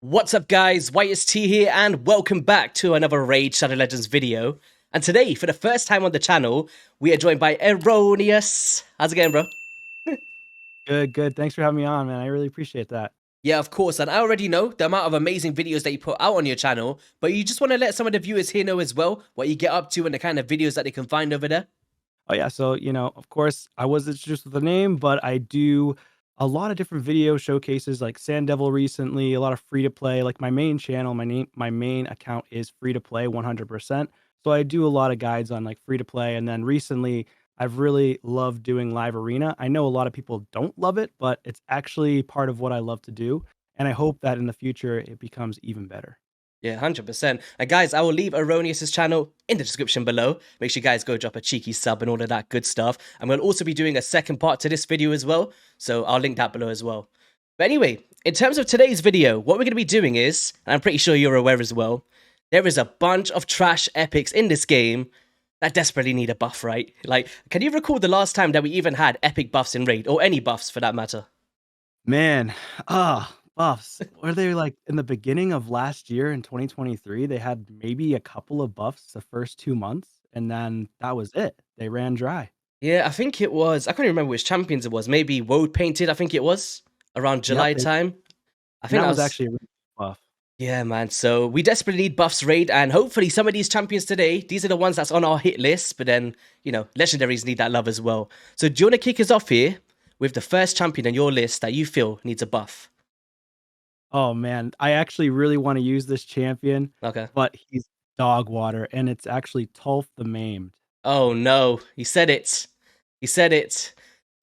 What's up guys, YST here and welcome back to another Raid Shadow Legends video. And today, for the first time on the channel, we are joined by Aroneous. How's it going, bro? Good. Thanks for having me on, man. I really appreciate that. Yeah, of course, and I already know the amount of amazing videos that you put out on your channel, but you just want to let some of the viewers here know as well what you get up to and the kind of videos that they can find over there? Oh yeah, so of course, I was introduced with the name, but I do a lot of different video showcases like Sand Devil recently, a lot of free to play. Like my main channel, my main account is free to play 100%. So I do a lot of guides on like free to play, and then recently I've really loved doing live arena. I know a lot of people don't love it, but it's actually part of what I love to do, and I hope that in the future it becomes even better. Yeah, 100%. And guys, I will leave Aroneous' channel in the description below. Make sure you guys go drop a cheeky sub and all of that good stuff. And we'll also be doing a second part to this video as well, so I'll link that below as well. But anyway, in terms of today's video, what we're going to be doing is, and I'm pretty sure you're aware as well, there is a bunch of trash epics in this game that desperately need a buff, right? Like, can you recall the last time that we even had epic buffs in Raid, or any buffs for that matter? Man, buffs. Were they like in the beginning of last year in 2023? They had maybe a couple of buffs the first 2 months, and then that was it. They ran dry. Yeah, I think it was, I can't even remember which champions it was. Maybe Woad Painted, I think it was, around Yep, July time. I and think that that was was, actually a really good buff. yeah, man. So we desperately need buffs Raid, and hopefully some of these champions today, these are the ones that's on our hit list, but then, you know, legendaries need that love as well. So do you want to kick us off here with the first champion on your list that you feel needs a buff? Oh man, I actually really want to use this champion, Okay. but he's dog water, and it's actually Tolf the Maimed. Oh no, he said it. He said it.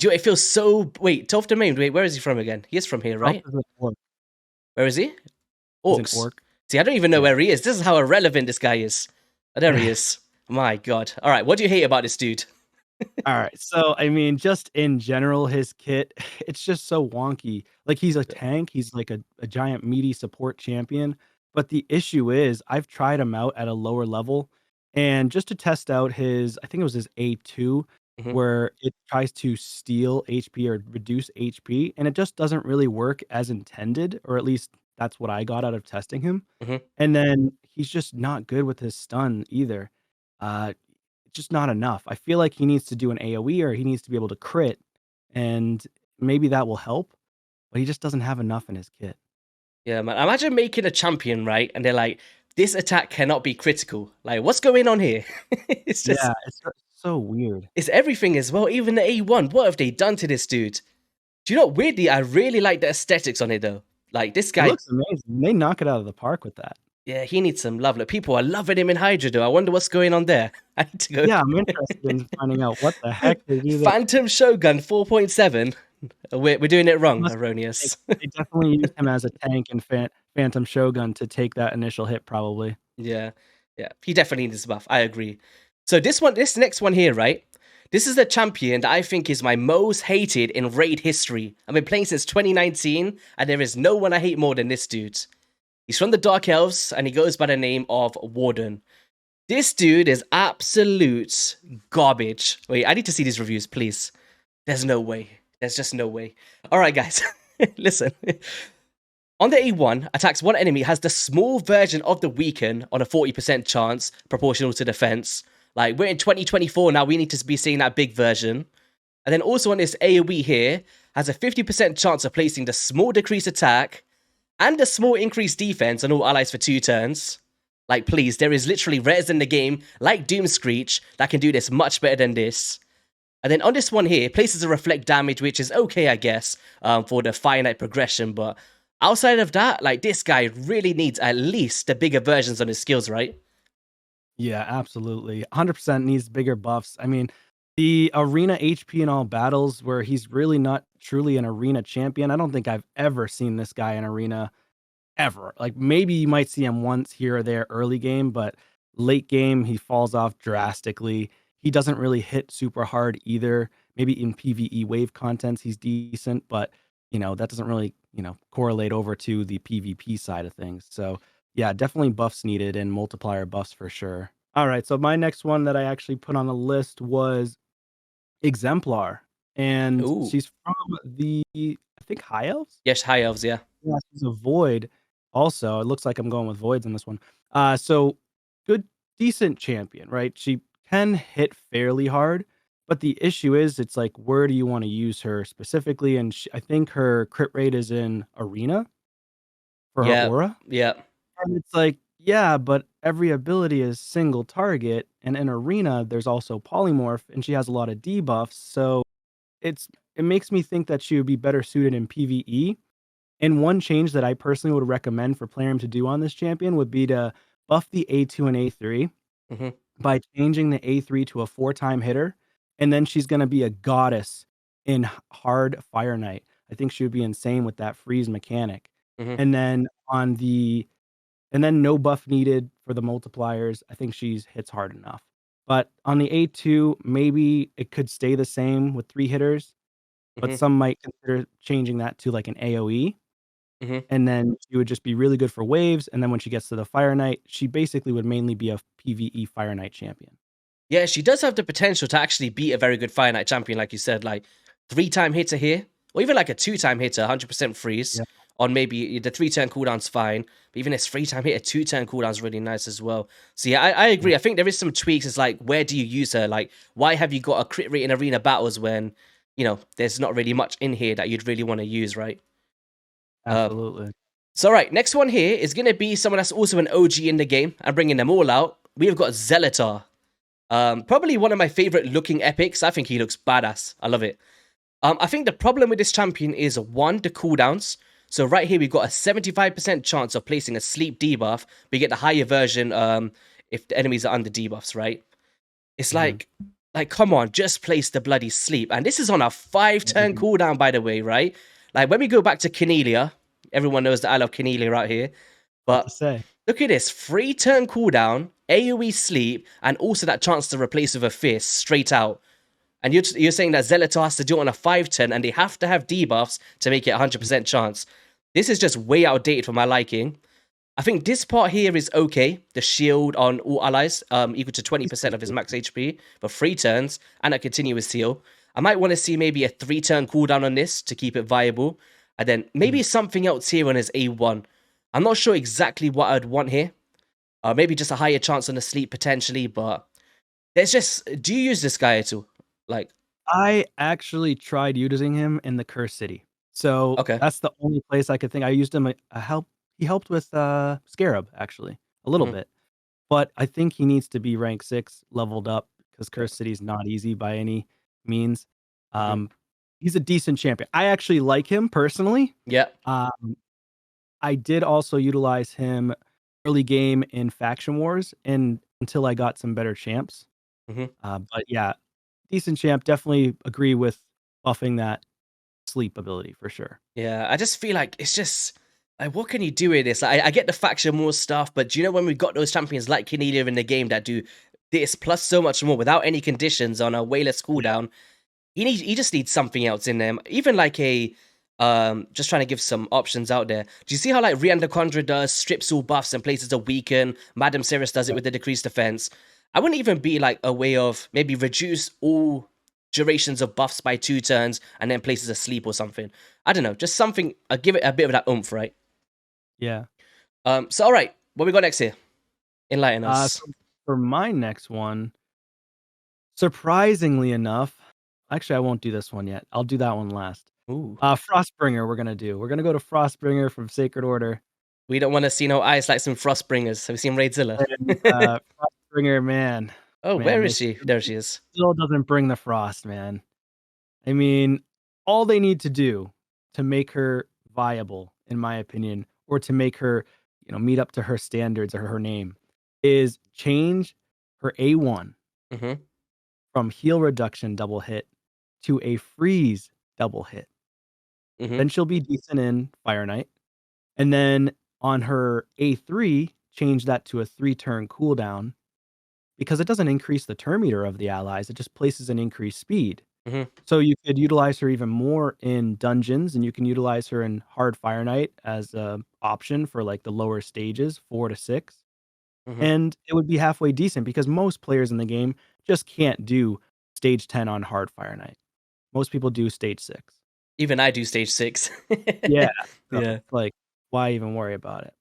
It feels so. Wait, Tolf the Maimed. Wait, where is he from again? He is from here, Tolf right? is an orc. Where is he? He's an Orcs. orc. See, I don't even know Yeah. where he is. This is how irrelevant this guy is. Oh, there he is. My God. All right, what do you hate about this dude? All right. So, I mean, just in general, his kit, it's just so wonky. Like he's a tank, he's like a giant meaty support champion. But the issue is, I've tried him out at a lower level, and just to test out his, I think it was his A2, Hmm. where it tries to steal HP or reduce HP, and it just doesn't really work as intended, or at least that's what I got out of testing him. Hmm. And then he's just not good with his stun either. Uh, just not enough. I feel like he needs to do an AoE or he needs to be able to crit, and maybe that will help, but he just doesn't have enough in his kit. Yeah, man. Imagine making a champion, right? And they're like, this attack cannot be critical. Like, what's going on here? It's just, Yeah, it's so weird. it's everything as well. Even the A1. What have they done to this dude? Do you know, weirdly, I really like the aesthetics on it, though. Like, this It guy, looks amazing. They knock it out of the park with that. yeah, he needs some love. Like, people are loving him in Hydra, though. I wonder what's going on there. I need to go. Yeah, I'm interested in finding out what the heck they do there. Phantom Shogun 4.7. We're doing it wrong, Must they Erroneous. they definitely used him as a tank in Phantom Shogun to take that initial hit, probably. Yeah, yeah. He definitely needs a buff. I agree. So this next one here, right? This is the champion that I think is my most hated in Raid history. I've been playing since 2019, and there is no one I hate more than this dude. He's from the Dark Elves, and he goes by the name of Warden. This dude is absolute garbage. Wait, I need to see these reviews, please. There's no way. There's just no way. All right, guys, listen. On the A1, attacks one enemy has the small version of the weaken on a 40% chance, proportional to defense. Like, we're in 2024 now, we need to be seeing that big version. And then also on this AoE here, has a 50% chance of placing the small decrease attack and the small increase defense on all allies for 2 turns. Like, please, there is literally rares in the game, like Doom Screech, that can do this much better than this. And then on this one here, places a reflect damage, which is okay, I guess, for the finite progression, but outside of that, like, this guy really needs at least the bigger versions on his skills, right? Yeah, absolutely. 100% needs bigger buffs. I mean, the arena HP in all battles where he's really not truly an arena champion. I don't think I've ever seen this guy in arena ever. Like maybe you might see him once here or there early game, but late game he falls off drastically. He doesn't really hit super hard either. Maybe in PvE wave contents he's decent, but that doesn't really, correlate over to the PvP side of things. So, yeah, definitely buffs needed and multiplier buffs for sure. All right, so my next one that I actually put on the list was Exemplar, and Ooh. she's from the, I think, High Elves? Yes, high elves, yeah. Yeah, she's a void. also. It looks like I'm going with voids in this one. So good, decent champion, right? She can hit fairly hard, but the issue is, it's like, where do you want to use her specifically? And I think her crit rate is in arena for her Yeah, aura. yeah. And it's like, yeah, but every ability is single target, and in arena there's also polymorph, and she has a lot of debuffs. So it makes me think that she would be better suited in PvE. And one change that I personally would recommend for Plarium to do on this champion would be to buff the A2 and A3 Hmm. by changing the A3 to a 4-time hitter, and then she's gonna be a goddess in hard Fire Knight. I think she would be insane with that freeze mechanic. Hmm. And then no buff needed for the multipliers. I think she's hits hard enough. But on the A2, maybe it could stay the same with 3 hitters, but Hmm. some might consider changing that to like an AoE. Hmm. And then she would just be really good for waves, and then when she gets to the Fire Knight, she basically would mainly be a PvE Fire Knight champion. Yeah, she does have the potential to actually beat a very good Fire Knight champion, like you said, like 3-time hitter here, or even like a 2-time hitter, 100% freeze. Yeah. On maybe the 3-turn cooldown's fine, but even this 3-time hitter, 2-turn cooldown's really nice as well. So yeah, I agree. I think there is some tweaks. It's like, where do you use her? Like, why have you got a crit rate in arena battles when, there's not really much in here that you'd really want to use, right? Uh, Absolutely. so, right, next one here is going to be someone that's also an OG in the game. I'm bringing them all out. We have got Zelotah. Probably one of my favorite looking epics. I think he looks badass. I love it. I think the problem with this champion is, one, the cooldowns. So right here, we've got a 75% chance of placing a sleep debuff, but you get the higher version if the enemies are under debuffs, right? It's Mhm. like, come on, just place the bloody sleep. And this is on a 5-turn Mhm. cooldown, by the way, right? Like, when we go back to Cornelia, everyone knows that I love Cornelia out here. About to But say. look at this, 3-turn cooldown, AoE sleep, and also that chance to replace with a fist straight out. And you're saying that Zelotah has to do it on a 5-turn, and they have to have debuffs to make it 100% chance. This is just way outdated for my liking. I think this part here is okay. The shield on all allies equal to 20% of his max HP for 3 turns, and a continuous heal. I might want to see maybe a 3-turn cooldown on this to keep it viable. And then maybe Mhm. something else here on his A1. I'm not sure exactly what I'd want here. Maybe just a higher chance on the sleep potentially, but there's just. Do you use this guy at all? Like, I actually tried using him in the Cursed City. So okay. that's the only place I could think I used him. He helped with Scarab, actually, a little Hmm. bit. But I think he needs to be rank 6 leveled up, because Yeah. Cursed City is not easy by any means. Hmm. Um, he's a decent champion. I actually like him personally. Yeah. Um, I did also utilize him early game in Faction Wars, and until I got some better champs. Hmm. But yeah, decent champ. Definitely agree with buffing that sleep ability for sure. Yeah, I just feel like it's just like, what can you do with this? Like, I get the faction war stuff, but do you know when we've got those champions like Cornelia in the game that do this plus so much more without any conditions on a way less Yeah. cooldown? He just needs something else in them. Even like a just trying to give some options out there. Do you see how like Rian the Conjurer does strips all buffs and places a weaken? Madame Cirrus does it with the decreased defense. I wouldn't even be like a way of maybe reduce all durations of buffs by 2 turns and then places a sleep or something. I don't know, just something. Give it a bit of that oomph, right? Yeah. So all right, what we got next here? Enlighten us. So for my next one, surprisingly enough, actually I won't do this one yet. I'll do that one last. Ooh, Frostbringer we're gonna do. We're gonna go to Frostbringer from Sacred Order. we don't want to see no eyes like some Frostbringers. Have you seen Raidzilla? And Frostbringer, Oh, man, where they is she? There she is. still doesn't bring the frost, man. I mean, all they need to do to make her viable, in my opinion, or to make her, meet up to her standards or her name, is change her A1 Mm-hmm. from heal reduction double hit to a freeze double hit. Mm-hmm. Then she'll be decent in Fire Knight. And then on her A3, change that to a 3-turn cooldown, because it doesn't increase the turn meter of the allies, it just places an increased speed. Mm-hmm. So you could utilize her even more in dungeons, and you can utilize her in Hard Fire Knight as a option for, like, the lower stages, 4 to 6, Mm-hmm. and it would be halfway decent because most players in the game just can't do stage 10 on Hard Fire Knight. Most people do stage 6. Even I do stage 6. Yeah, so Yeah. it's like, why even worry about it?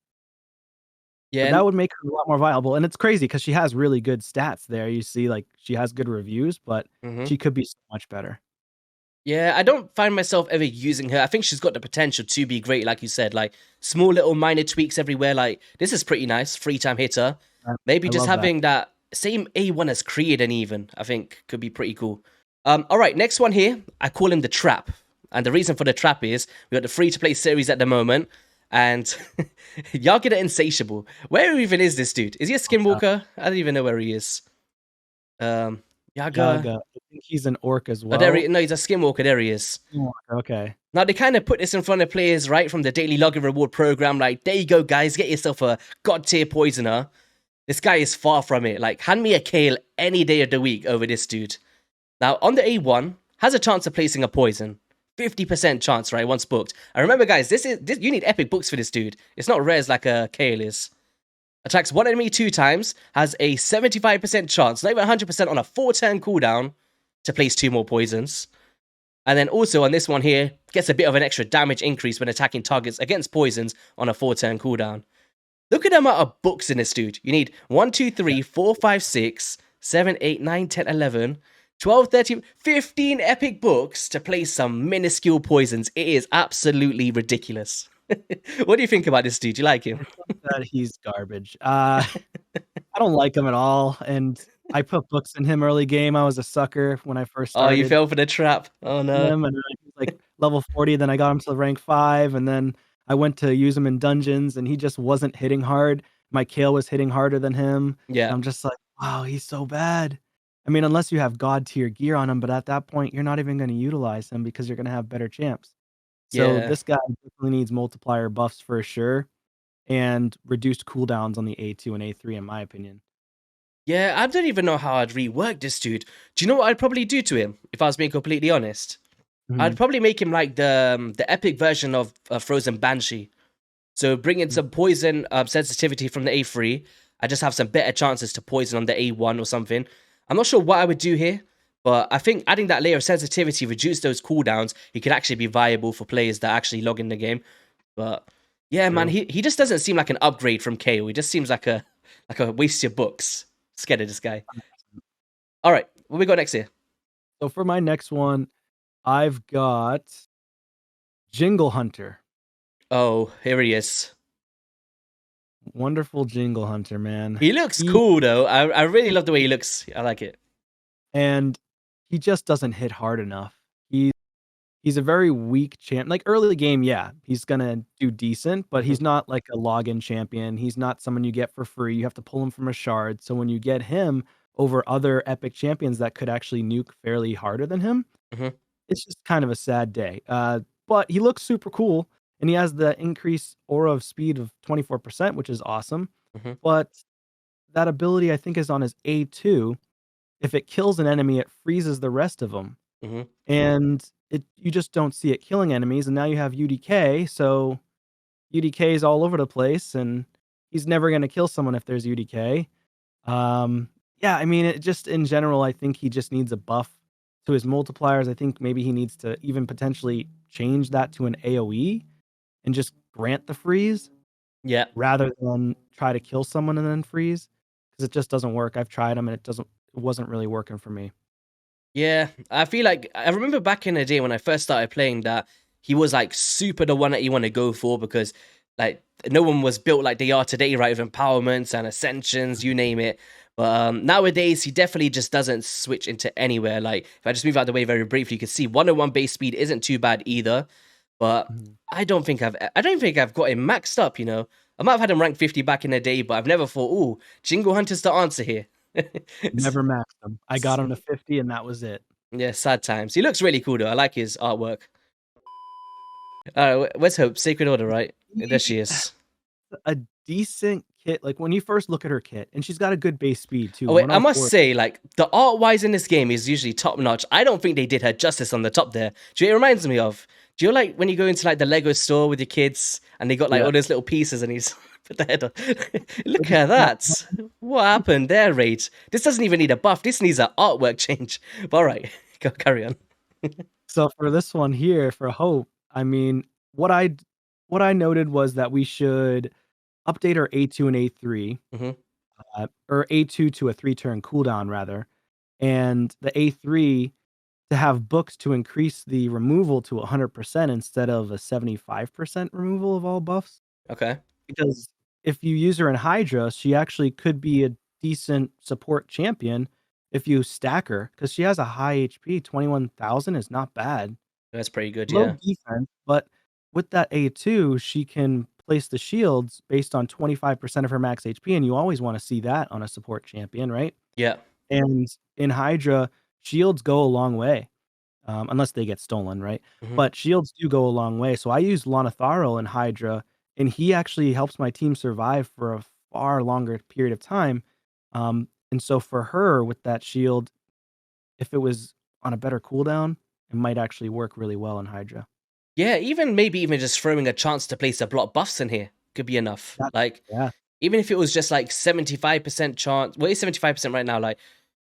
Yeah, But that would make her a lot more viable. And it's crazy because she has really good stats there. You see, like, she has good reviews, but mhm. she could be so much better. Yeah, I don't find myself ever using her. I think she's got the potential to be great, like you said. Like small little minor tweaks everywhere. Like this is pretty nice, 3-time hitter. Maybe I just love that. having that same A1 as Creed and even I think could be pretty cool. All right, next one here. I call him the Trap, and the reason for the Trap is we got the free-to-play series at the moment, and Yaga The Insatiable. Where even is this dude? Is he a skinwalker? I don't even know where he is. Um, Yaga. Yaga. I think he's an orc as Oh, there well. he. No, he's a skinwalker. There he is. Okay. Now they kind of put this in front of players, right, from the daily login reward program. Like, there you go, guys, get yourself a god tier poisoner. This guy is far from it. Like, hand me a Kale any day of the week over this dude. Now on the A1 has a chance of placing a poison, 50% chance, right? Once booked. And remember, guys, this you need epic books for this dude. It's not rares like a Kale is. Attacks one enemy 2 times, has a 75% chance, not even 100% on a 4-turn cooldown to place 2 more poisons. And then also on this one here, gets a bit of an extra damage increase when attacking targets against poisons on a 4-turn cooldown. Look at the amount of books in this dude. You need 1, 2, 3, 4, 5, 6, 7, 8, 9, 10, 11, 12, 13, 15 epic books to place some minuscule poisons. It is absolutely ridiculous. What do you think about this dude? Do you like him? That he's garbage. I don't like him at all. And I put books in him early game. I was a sucker when I first Oh, you started fell for the trap. Oh no. him, and he was like level 40. Then I got him to rank 5, and then I went to use him in dungeons, and he just wasn't hitting hard. My Kale was hitting harder than him. Yeah. I'm just like, wow, he's so bad. I mean, unless you have god tier gear on him, but at that point, you're not even going to utilize him because you're going to have better champs. So Yeah. this guy definitely needs multiplier buffs for sure, and reduced cooldowns on the A2 and A3, in my opinion. Yeah, I don't even know how I'd rework this dude. Do you know what I'd probably do to him, if I was being completely honest? I'd Mhm. probably make him like the epic version of Frozen Banshee. So bring in some poison sensitivity from the A3. I just have some better chances to poison on the A1 or something. I'm not sure what I would do here, but I think adding that layer of sensitivity, reduce those cooldowns, he could actually be viable for players that actually log in the game. But yeah, man, True. he just doesn't seem like an upgrade from KO. He just seems like a waste your books. Scared of this guy. All right, what we got next here? So for my next one, I've got Jingle Hunter. Oh, here he is. Wonderful Jingle Hunter, man. He looks He cool though. I really love the way he looks. I like it. and he just doesn't hit hard enough. He's a very weak champ. Like early game, yeah, he's gonna do decent, but Mhm, he's not like a login champion. He's not someone you get for free. You have to pull him from a shard. So when you get him over other epic champions that could actually nuke fairly harder than him, mhm, it's just kind of a sad day. But he looks super cool, and he has the increased aura of speed of 24%, which is awesome. mhm, But that ability, I think, is on his A2. If it kills an enemy, it freezes the rest of them, mhm. and you just don't see it killing enemies. And now you have UDK, so UDK is all over the place, and he's never going to kill someone if there's UDK. Yeah, I mean, it just in general, I think he just needs a buff to his multipliers. I think maybe he needs to even potentially change that to an AoE and just grant the freeze Yeah. rather than try to kill someone and then freeze, because it just doesn't work. I've tried them and it wasn't really working for me. Yeah, I feel like I remember back in the day when I first started playing that he was like super the one that you want to go for because like no one was built like they are today, right? With empowerments and ascensions, you name it. But nowadays he definitely just doesn't switch into anywhere. Like if I just move out of the way very briefly, you can see 101 base speed isn't too bad either. But Mhm. I don't think I've got him maxed up. You know, I might have had him ranked 50 back in the day, but I've never thought, oh, Jingle Hunter's the answer here. Never maxed him. I got him to 50 and that was it. Yeah, sad times. He looks really cool though. I like his artwork. All right, where's Hope? Sacred Order, right? There she is. A decent kit, like, when you first look at her kit, and she's got a good base speed too, Oh wait, I must 104. say, like the art wise in this game is usually top notch. I don't think they did her justice on the top there. Do you know what it reminds me of? Do you know, like when you go into like the Lego store with your kids and they got like Yeah. all those little pieces and he's put the head on. Look at that. What happened there, Raid? This doesn't even need a buff. This needs an artwork change. But all right, go carry on. So for this one here, for Hope, I mean, what I noted was that we should update her A2 and A3, Hmm. or A2 to a 3-turn cooldown rather, and the A3 to have books to increase the removal to 100% instead of a 75% removal of all buffs. Okay. Because if you use her in Hydra, she actually could be a decent support champion if you stack her, because she has a high HP. 21,000 is not bad. That's pretty good, Low yeah. defense, but with that A2, she can place the shields based on 25% of her max HP, and you always wanna see that on a support champion, right? Yeah. And in Hydra, shields go a long way, unless they get stolen, right? Hmm. But shields do go a long way, so I use Lanatharil in Hydra, and he actually helps my team survive for a far longer period of time, and so for her with that shield, if it was on a better cooldown, it might actually work really well in Hydra. Yeah, even maybe even just throwing a chance to place a block buffs in here could be enough. That Like, yeah. even if it was just like 75% chance, well, it's 75% right now, like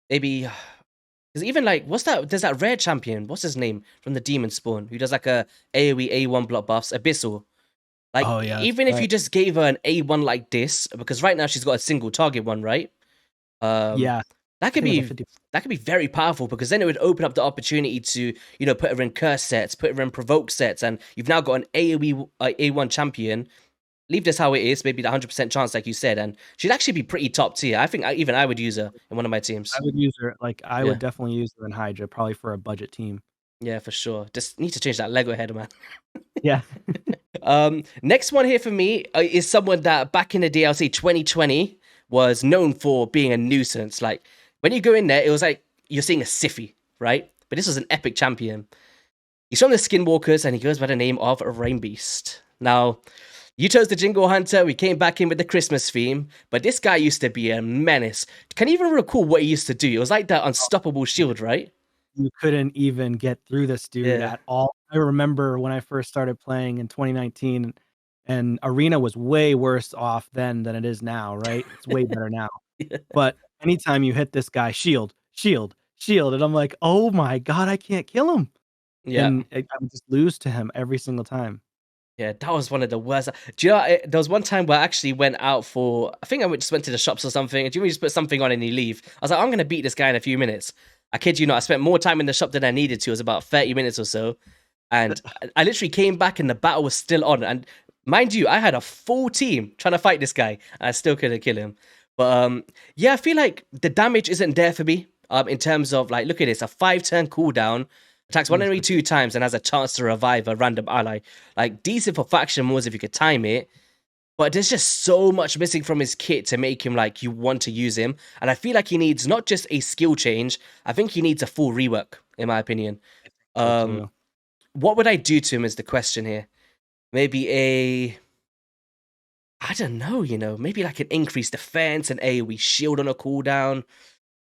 maybe because even like what's that? There's that rare champion. What's his name from the Demon Spawn who does like a AoE A1 block buffs, Abyssal. Like Oh, yeah, that's even if you right. just gave her an A1 like this, because right now she's got a single target one, right? Um, Yeah, that I could think like a be 50. very powerful because then it would open up the opportunity to put her in curse sets, put her in provoke sets, and you've now got an AoE A1 champion. Leave this how it is, maybe the 100% chance, like you said, and she'd actually be pretty top tier. I think even I would use her in one of my I teams. would use her like, I would Yeah, definitely use her in Hydra, probably for a budget team. yeah, for sure. Just need to change that Lego head, man. Yeah. Next one here for me is someone that back in the DLC 2020 was known for being a nuisance. Like when you go in there, it was like you're seeing a Siffy, right? But this was an epic champion. He's from the Skinwalkers and he goes by the name of Reinbeast. Now, you chose the Jingle Hunter. We came back in with the Christmas theme, but this guy used to be a menace. Can you even recall what he used to do? It was like that unstoppable shield, right? You couldn't even get through this dude Yeah. at all. I remember when I first started playing in 2019, and Arena was way worse off then than it is now, right? It's way better now. Yeah. But anytime you hit this guy, shield, shield, shield, and I'm like, "Oh my god, I can't kill him." Yeah. And I would just lose to him every single time. Yeah, that was one of the worst. Do you know, there was one time where I actually went out for, I think just went to the shops or something, and you just put something on and you leave. I was like, I'm going to beat this guy in a few minutes. I kid you not, I spent more time in the shop than I needed to. It was about 30 minutes or so. And I literally came back and the battle was still on. And mind you, I had a full team trying to fight this guy, and I still couldn't kill him. But yeah, I feel like the damage isn't there for me in terms of, like, look at this, a 5-turn cooldown. Attacks one enemy 2 times and has a chance to revive a random ally. Like, decent for faction wars if you could time it. But there's just so much missing from his kit to make him like you want to use him. And I feel like he needs not just a skill change, I think he needs a full rework, in my opinion. So Um, too. what would I do to him is the question here. Maybe I don't know, maybe like an increased defense, an AoE shield on a cooldown.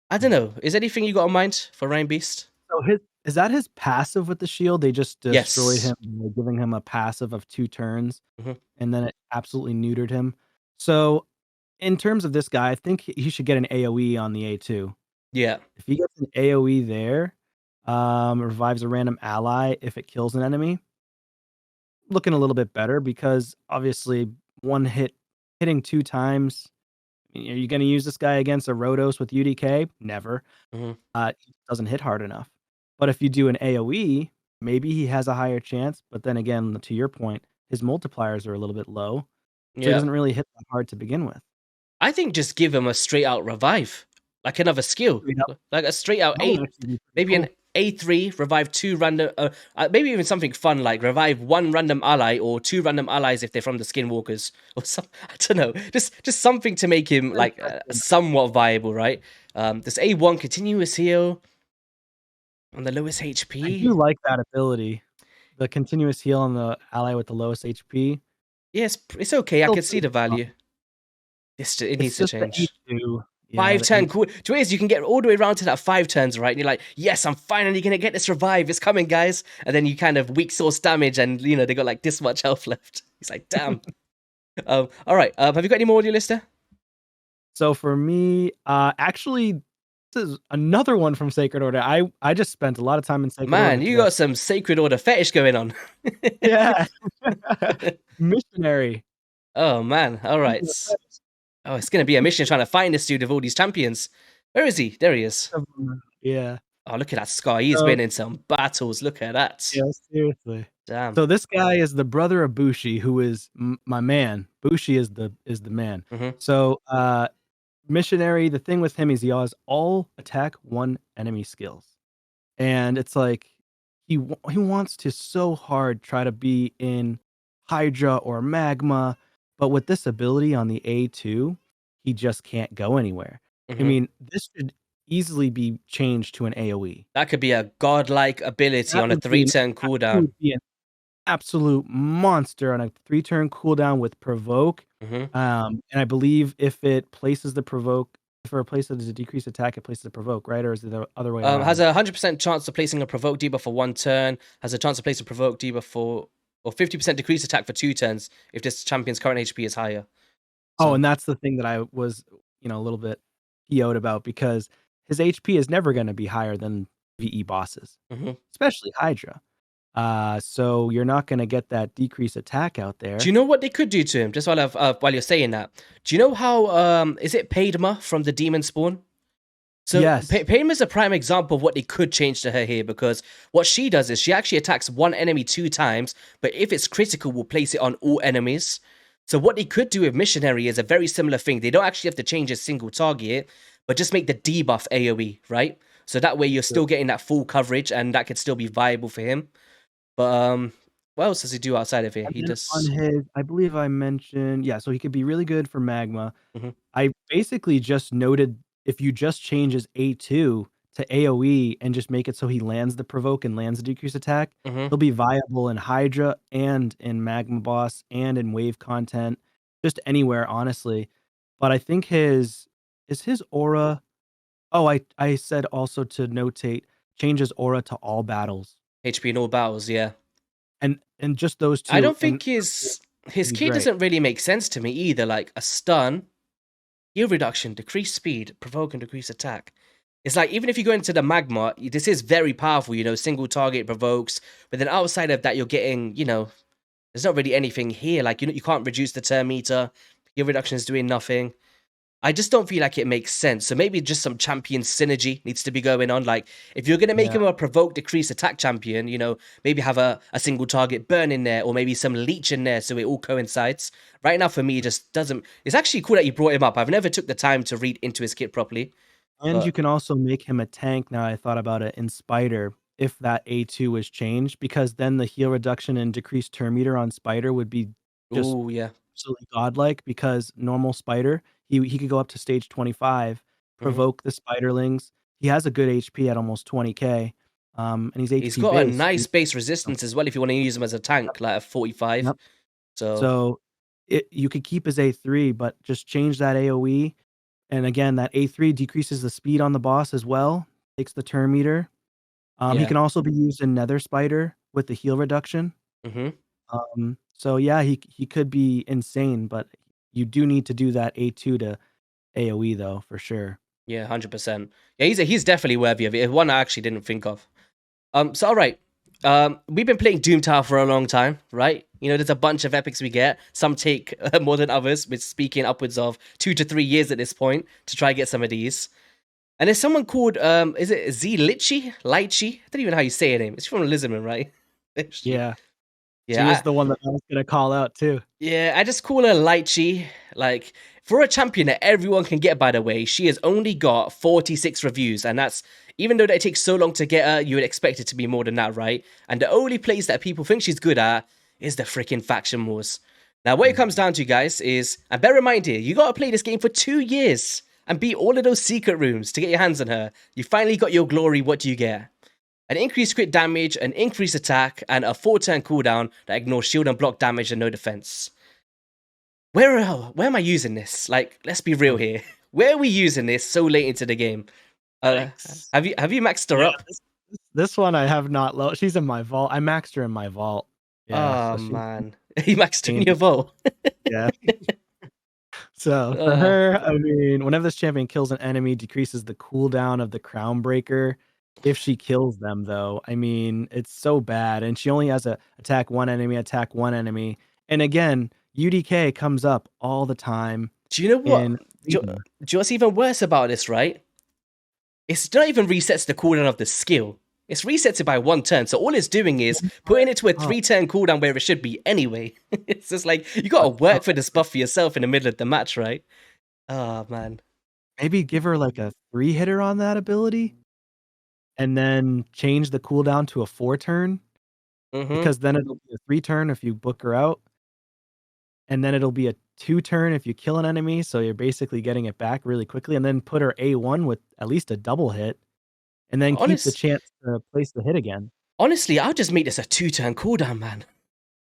I don't know. Is anything you got in mind for Reinbeast? So his is that his passive with the shield? They just destroyed Yes. him by giving him a passive of 2 turns, Hmm. and then it absolutely neutered him. So, in terms of this guy, I think he should get an AoE on the A2. Yeah. If he gets an AoE there, revives a random ally if it kills an enemy, looking a little bit better because obviously one hitting 2 times, are you gonna use this guy against a Rotos with UDK? Never. Hmm. He doesn't hit hard enough. But if you do an AoE, maybe he has a higher chance, but then again, to your point, his multipliers are a little bit low, so he Yeah. doesn't really hit that hard to begin with. I think just give him a straight out revive, like another skill, Straight up, like a straight out that would A, actually be pretty maybe an cool. A3 revive 2 random, maybe even something fun like revive 1 random ally or 2 random allies if they're from the Skinwalkers or some. I don't know, just something to make him like somewhat viable, right? This A1 continuous heal on the lowest I HP. do like that ability. The continuous heal on the ally with the lowest HP. Yes, it's okay. I Still can see pretty the strong. value. It It's needs to just the change. A2. Yeah, Five the turn A2. cool. To is you can get all the way around to that 5 turns, right? And you're like, yes, I'm finally gonna get this revive. It's coming, guys. And then you kind of weak source damage, and they got like this much health left. He's like, damn. All right. Have you got any more on your list there? So for me, actually, this is another one from Sacred Order. I just spent a lot of time in Sacred Man, Order you today. got some Sacred Order fetish going on. Yeah. Missionary. Oh man, all right. Oh, it's gonna be a mission trying to find this dude of all these champions. Where is he? There he is. Yeah. Oh, look at that scar. He's So been in some battles. Look at that. yeah, seriously. Damn. So this guy is the brother of Bushi, who is my man. Bushi is the man. Mm-hmm. So Missionary, the thing with him is he has all attack one enemy skills. And it's like he wants to so hard try to be in Hydra or Magma, but with this ability on the A2, he just can't go anywhere. I Mm-hmm. mean, this should easily be changed to an AoE. That could be a godlike ability That on a would be 3-turn It cooldown. would be an absolute monster on a 3-turn cooldown with provoke. Mm-hmm. And I believe if it places the provoke, if it replaces a decreased attack, it places the provoke, right? Or is it the other way around? Has a 100% chance of placing a provoke debuff for 1 turn. Has a chance to place a provoke debuff for, or 50% decreased attack for 2 turns if this champion's current HP is higher. Oh, and that's the thing that I was, a little bit PO'd about, because his HP is never going to be higher than VE bosses, Mm-hmm. especially Hydra. So you're not going to get that decreased attack out there. Do you know what they could do to him? Just while you're saying that, do you know how is it Padma from the Demon Spawn? So yes, Padma is a prime example of what they could change to her here, because what she does is she actually attacks one enemy 2 times, but if it's critical, will place it on all enemies. So what they could do with Missionary is a very similar thing. They don't actually have to change a single target, but just make the debuff AoE, right? So that way you're still getting that full coverage, and that could still be viable for him. But what else does he do outside of it? and He then does. on his, I believe I mentioned, so he could be really good for Magma. Mhm. I basically just noted if you just change his A2 to AoE and just make it so he lands the provoke and lands the decreased attack, Mhm. he'll be viable in Hydra and in Magma Boss and in wave content, just anywhere, honestly. But I think his aura. Oh, I said also to notate change his aura to all battles. HP in all battles, yeah. And just those I two, don't and think his be key great. doesn't really make sense to me either. Like a stun, heal reduction, decrease speed, provoke and decrease attack. It's like even if you go into the magma, this is very powerful, single target provokes, but then outside of that, you're getting, there's not really anything here. Like, you can't reduce the turn meter, heal reduction is doing nothing. I just don't feel like it makes sense. So maybe just some champion synergy needs to be going on. Like, if you're going to make him a provoke decrease attack champion, maybe have a single target burn in there, or maybe some leech in there so it all coincides. Right now, for me, it just doesn't. It's actually cool that you brought him up. I've never took the time to read into his kit properly. And you can also make him a tank, now I thought about it, in Spider, if that A2 was changed, because then the heal reduction and decreased turn meter on Spider would be just Oh, yeah. absolutely godlike, because normal Spider, he could go up to stage 25, provoke the Spiderlings. He has a good HP at almost 20k, and he's HP He's got a base. nice base resistance as well if you want to use him as a tank, like a 45. Yep. So So you could keep his A3, but just change that AoE. And again, that A3 decreases the speed on the boss as well, takes the turn meter. He yeah. can also be used in Nether Spider with the heal reduction. So yeah, he could be insane, but you do need to do that A2 to AoE though, for sure. Yeah, 100%. Yeah, he's definitely worthy of it. One I actually didn't think of. So all right. We've been playing Doom Tower for a long time, right? There's a bunch of epics we get. Some take more than others, with speaking upwards of 2 to 3 years at this point to try and get some of these. And there's someone called is it Zii Lxchi? Lxchi? I don't even know how you say her name. It's from Lisbon, right? Yeah. Yeah, She was the one that I was gonna call out too. Yeah, I just call her Lxchi. Like, for a champion that everyone can get, by the way, she has only got 46 reviews, and that's, even though that it takes so long to get her, you would expect it to be more than that, right? And the only place that people think she's good at is the freaking faction wars. Now, what it comes down to, guys, is, and bear in mind here, you gotta play this game for 2 years and beat all of those secret rooms to get your hands on her. You finally got your glory, what do you get? An increased crit damage, an increased attack, and a 4-turn cooldown that ignores shield and block damage and no defense. Where am I using this? Like, let's be real here. Where are we using this so late into the game? Have you maxed her up? This one I have not low. She's in my vault. I maxed her in my vault. Yeah, man. You maxed her in your vault. Yeah. So for her, I mean, whenever this champion kills an enemy, decreases the cooldown of the Crown Breaker. If she kills them, though, I mean, it's so bad. And she only has a attack one enemy. And again, UDK comes up all the time Do you know what? in Do you know what's even worse about this, right? It's not even resets the cooldown of the skill. It's resets it by 1 turn. So all it's doing is putting it to a 3-turn cooldown where it should be anyway. It's just like, you gotta work for this buff for yourself in the middle of the match, right? Oh, man. Maybe give her like a 3-hitter on that ability, and then change the cooldown to a 4-turn, because then it'll be a 3-turn if you book her out, and then it'll be a 2-turn if you kill an enemy, so you're basically getting it back really quickly, and then put her A1 with at least a double hit, and then keep the chance to place the hit again. Honestly, I'll just make this a 2-turn cooldown, man.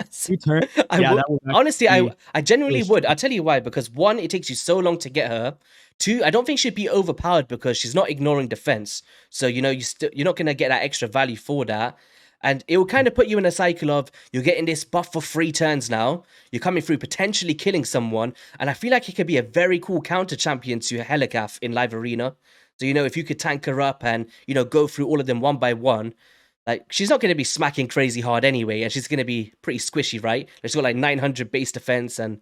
2-turn? Yeah, that would honestly, I genuinely really would. I'll tell you why. Because 1, it takes you so long to get her. 2, I don't think she'd be overpowered because she's not ignoring defense. So you're not gonna get that extra value for that. And it will kind of put you in a cycle of you're getting this buff for 3 turns now. You're coming through potentially killing someone, and I feel like it could be a very cool counter champion to Helicath in live arena. So if you could tank her up and go through all of them one by one. Like, she's not going to be smacking crazy hard anyway, and she's going to be pretty squishy, right? She's got like 900 base defense, and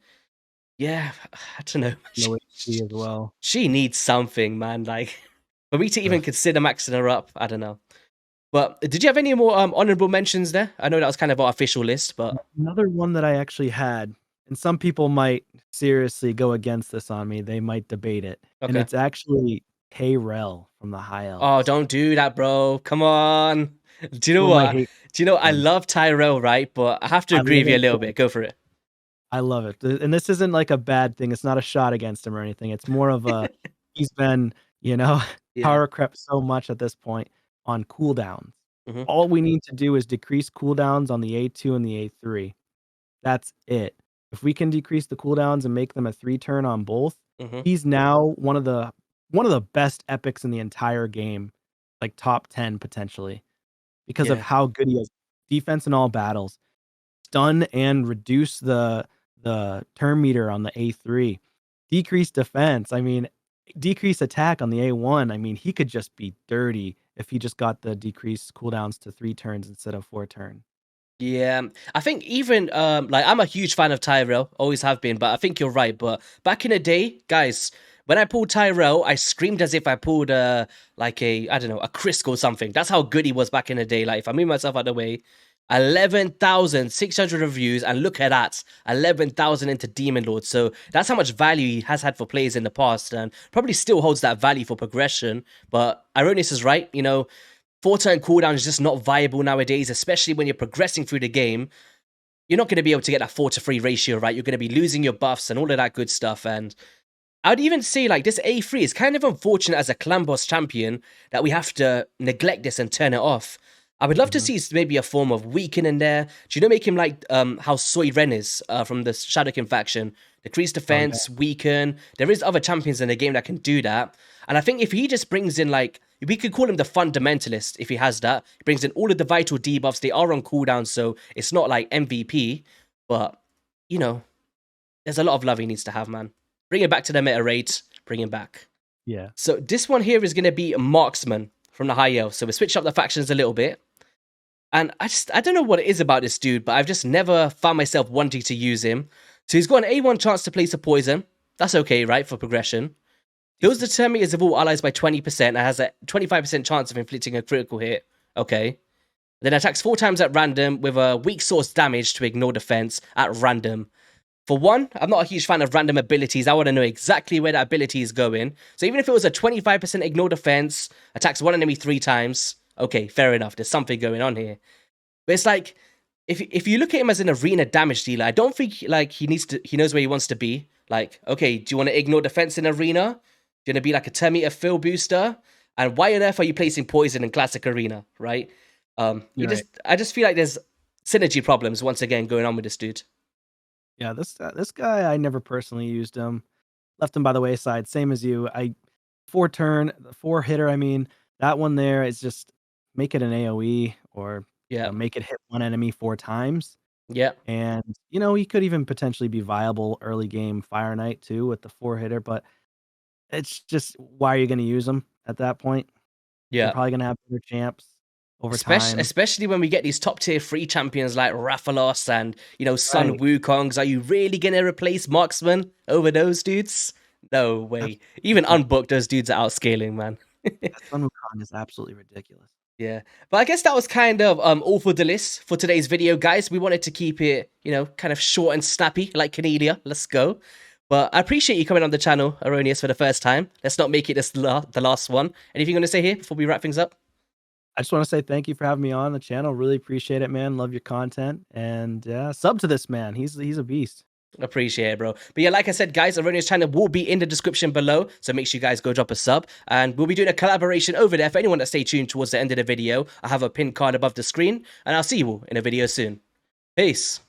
yeah, I don't know. low HP as well. She needs something, man. Like, for me to even consider maxing her up, I don't know. But did you have any more honorable mentions there? I know that was kind of our official list, but another one that I actually had, and some people might seriously go against this on me. They might debate it, and it's actually Tayrel from the High Elves. Oh, don't do that, bro. Come on. Do you know what? Do you know I love Tayrel, right? But I have to agree with you a little bit. Go for it. I love it. And this isn't like a bad thing. It's not a shot against him or anything. It's more of a he's been, power crept so much at this point on cooldowns. All we need to do is decrease cooldowns on the A2 and the A3. That's it. If we can decrease the cooldowns and make them a 3-turn on both, he's now one of the best epics in the entire game, like top 10 potentially, because of how good he is. Defense in all battles, stun and reduce the turn meter on the A3, decrease defense. I mean, decrease attack on the A1. I mean, he could just be dirty if he just got the decreased cooldowns to 3 turns instead of 4 turn. Yeah, I think even like, I'm a huge fan of Tayrel, always have been, but I think you're right. But back in the day, guys, when I pulled Tayrel, I screamed as if I pulled like a Krisk or something. That's how good he was back in the day. Like, if I move myself out of the way, 11,600 reviews, and look at that, 11,000 into Demon Lord. So that's how much value he has had for players in the past, and probably still holds that value for progression. But Aroneous is right, 4-turn cooldown is just not viable nowadays, especially when you're progressing through the game. You're not going to be able to get that 4-to-3 ratio, right? You're going to be losing your buffs and all of that good stuff. And I'd even say, like, this A3 is kind of unfortunate as a clan boss champion that we have to neglect this and turn it off. I would love to see maybe a form of weaken in there. Do you know, make him like how Soy Ren is from the Shadowkin faction? Decrease defense, weaken. There is other champions in the game that can do that. And I think if he just brings in, like, we could call him the fundamentalist if he has that. He brings in all of the vital debuffs. They are on cooldown, so it's not like MVP. But, there's a lot of love he needs to have, man. Bring him back to the meta rate. Bring him back. Yeah. So this one here is going to be Marksman from the High Elves. So we switch up the factions a little bit. And I don't know what it is about this dude, but I've just never found myself wanting to use him. So he's got an A1 chance to place a poison. That's okay, right, for progression. Heals the turn meters of all allies by 20% and has a 25% chance of inflicting a critical hit. Okay. Then attacks 4 times at random with a weak source damage to ignore defense at random. For one, I'm not a huge fan of random abilities. I want to know exactly where that ability is going. So even if it was a 25% ignore defense, attacks one enemy 3 times, okay, fair enough. There's something going on here. But it's like, if you look at him as an arena damage dealer, I don't think like he knows where he wants to be. Like, okay, do you want to ignore defense in arena? Do you want to be like a 10 meter fill booster? And why on earth are you placing poison in classic arena, right? I just feel like there's synergy problems once again going on with this dude. Yeah, this guy, I never personally used him. Left him by the wayside, same as you. 4-turn, 4-hitter, I mean, that one there is just make it an AoE or make it hit one enemy 4 times. Yeah. And, he could even potentially be viable early game Fire Knight too with the 4-hitter, but it's just, why are you going to use him at that point? Yeah. You're probably going to have better champs over time. Especially when we get these top tier free champions like Rathalos and, Sun Right. Wukongs. Are you really going to replace Marksman over those dudes? No way. Even unbooked, those dudes are outscaling, man. That Sun Wukong is absolutely ridiculous. Yeah, but I guess that was kind of all for the list for today's video, guys. We wanted to keep it, kind of short and snappy, like Canada. Let's go. But I appreciate you coming on the channel, Aroneous, for the first time. Let's not make it this the last one. Anything you want to say here before we wrap things up? I just want to say thank you for having me on the channel. Really appreciate it, man. Love your content. And sub to this man. He's a beast. Appreciate it, bro. But yeah, like I said, guys, Aroneous' channel will be in the description below, so make sure you guys go drop a sub, and we'll be doing a collaboration over there. For anyone that stay tuned towards the end of the video, I have a pinned card above the screen, and I'll see you all in a video soon. Peace.